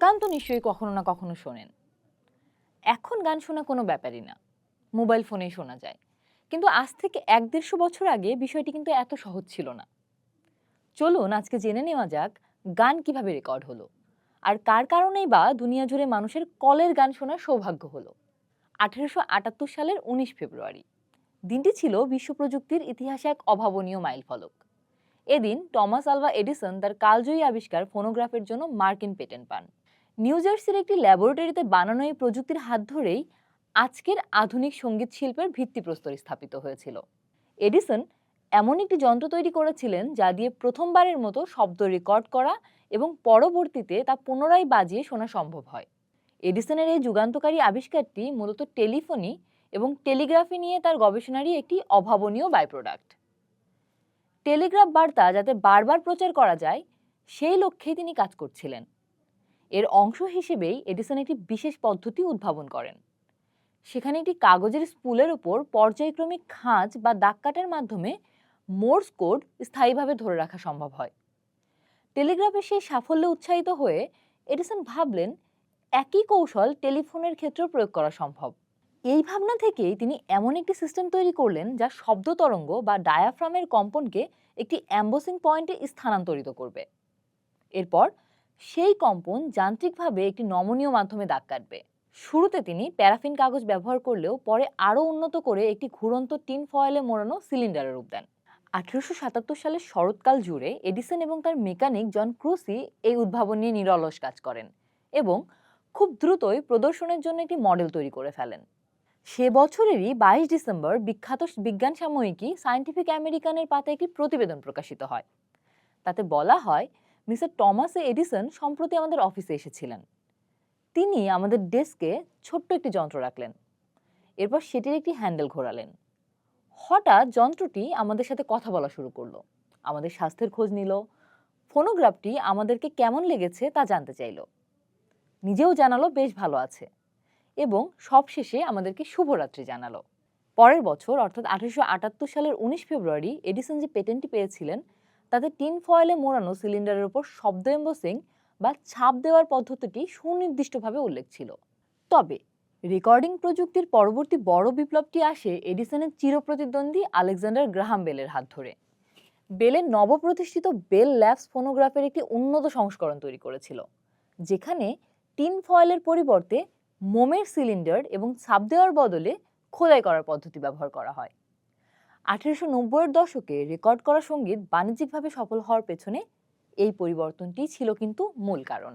গান তো নিশ্চয়ই কখনো না কখনো শোনেন। এখন গান শোনা কোনো ব্যাপারই না, মোবাইল ফোনেই শোনা যায়। কিন্তু আজ থেকে ১-১৫০ বছর আগে বিষয়টি কিন্তু এত সহজ ছিল না। চলুন আজকে জেনে নেওয়া যাক গান কিভাবে রেকর্ড হলো, আর কার কারণেই বা দুনিয়া জুড়ে মানুষের কলের গান শোনার সৌভাগ্য হলো। ১৮৭৮ সালের ১৯ ফেব্রুয়ারি দিনটি ছিল বিশ্ব প্রযুক্তির ইতিহাসে এক অভাবনীয় মাইলফলক। এদিন টমাস আলভা এডিসন তার কালজয়ী আবিষ্কার ফোনোগ্রাফের জন্য মার্কিন পেটেন্ট পান। নিউ জার্সির একটি ল্যাবরেটরিতে বানানো এই প্রযুক্তির হাত ধরেই আজকের আধুনিক সঙ্গীত শিল্পের ভিত্তিপ্রস্তর স্থাপিত হয়েছিল। এডিসন এমন একটি যন্ত্র তৈরি করেছিলেন যা দিয়ে প্রথমবারের মতো শব্দ রেকর্ড করা এবং পরবর্তীতে তা পুনরায় বাজিয়ে শোনা সম্ভব হয়। এডিসনের এই যুগান্তকারী আবিষ্কারটি মূলত টেলিফোনি এবং টেলিগ্রাফি নিয়ে তার গবেষণারই একটি অভাবনীয় বাই প্রোডাক্ট। টেলিগ্রাফ বার্তা যাতে বারবার প্রচার করা যায় সেই লক্ষ্যেই তিনি কাজ করছিলেন। এর অংশ হিসেবেই এডিসন একটি বিশেষ পদ্ধতি উদ্ভাবন করেন। সেখানে একটি কাগজের স্পুলের উপর পর্যায়ক্রমিক খাঁজ বা দাগ কাটার মাধ্যমে মোর্স কোড স্থায়ীভাবে ধরে রাখা সম্ভব হয়। টেলিগ্রাফের সেই সাফল্যে উৎসাহিত হয়ে এডিসন ভাবলেন একই কৌশল টেলিফোনের ক্ষেত্রেও প্রয়োগ করা সম্ভব। এই ভাবনা থেকেই তিনি এমন একটি সিস্টেম তৈরি করলেন যা শব্দ তরঙ্গ বা ডায়াফ্রামের কম্পনকে একটি অ্যাম্বোসিং পয়েন্টে স্থানান্তরিত করবে। এরপর সেই কম্পন যান্ত্রিকভাবে একটি নমনীয় মাধ্যমে দাগ কাটবে। শুরুতে তিনি প্যারাফিন কাগজ ব্যবহার করলেও পরে আরও উন্নত করে একটি ঘুরন্ত টিন ফয়েলে মোড়ানো সিলিন্ডারের রূপ দেন। ১৮৭৭ সালের শরৎকাল জুড়ে এডিসন এবং তার মেকানিক জন ক্রুসি এই উদ্ভাবন নিয়ে নিরলস কাজ করেন এবং খুব দ্রুতই প্রদর্শনের জন্য একটি মডেল তৈরি করে ফেলেন। সে বছরেরই ২২ ডিসেম্বর বিখ্যাত বিজ্ঞান সাময়িকী সায়েন্টিফিক আমেরিকানের পাতায় একটি প্রতিবেদন প্রকাশিত হয়। তাতে বলা হয়, মিস্টার টমাস এডিসন সম্প্রতি আমাদের অফিসে এসেছিলেন। তিনি আমাদের ডেস্কে ছোট্ট একটি যন্ত্র রাখলেন, এরপর সেটির একটি হ্যান্ডেল ঘোরালেন। হঠাৎ যন্ত্রটি আমাদের সাথে কথা বলা শুরু করলো, আমাদের স্বাস্থ্যের খোঁজ নিল, ফোনোগ্রাফটি আমাদেরকে কেমন লেগেছে তা জানতে চাইল, নিজেও জানালো বেশ ভালো আছে এবং সবশেষে আমাদেরকে শুভরাত্রি জানালো। পরের বছর অর্থাৎ ১৮৭৮ সালের ১৯ ফেব্রুয়ারি এডিসন যে পেটেন্টটি পেয়েছিলেন তাতে টিন ফয়েলে মোড়ানো সিলিন্ডারের উপর শব্দ এম্বোসিং বা ছাপ দেওয়ার পদ্ধতিটি সুনির্দিষ্টভাবে উল্লেখ ছিল। তবে রেকর্ডিং প্রযুক্তির পরবর্তী বড় বিপ্লবটি আসে এডিসনের চিরপ্রতিদ্বন্দ্বী আলেকজান্ডার গ্রাহাম বেলের হাত ধরে। বেলের নবপ্রতিষ্ঠিত বেল ল্যাবস ফোনোগ্রাফের একটি উন্নত সংস্করণ তৈরি করেছিল, যেখানে টিন ফয়েলের পরিবর্তে মোমের সিলিন্ডার এবং ছাপ দেওয়ার বদলে খোদাই করার পদ্ধতি ব্যবহার করা হয়। ১৮৯০-এর দশকে রেকর্ড করা সঙ্গীত বাণিজ্যিকভাবে সফল হওয়ার পেছনে এই পরিবর্তনটি ছিল কিন্তু মূল কারণ।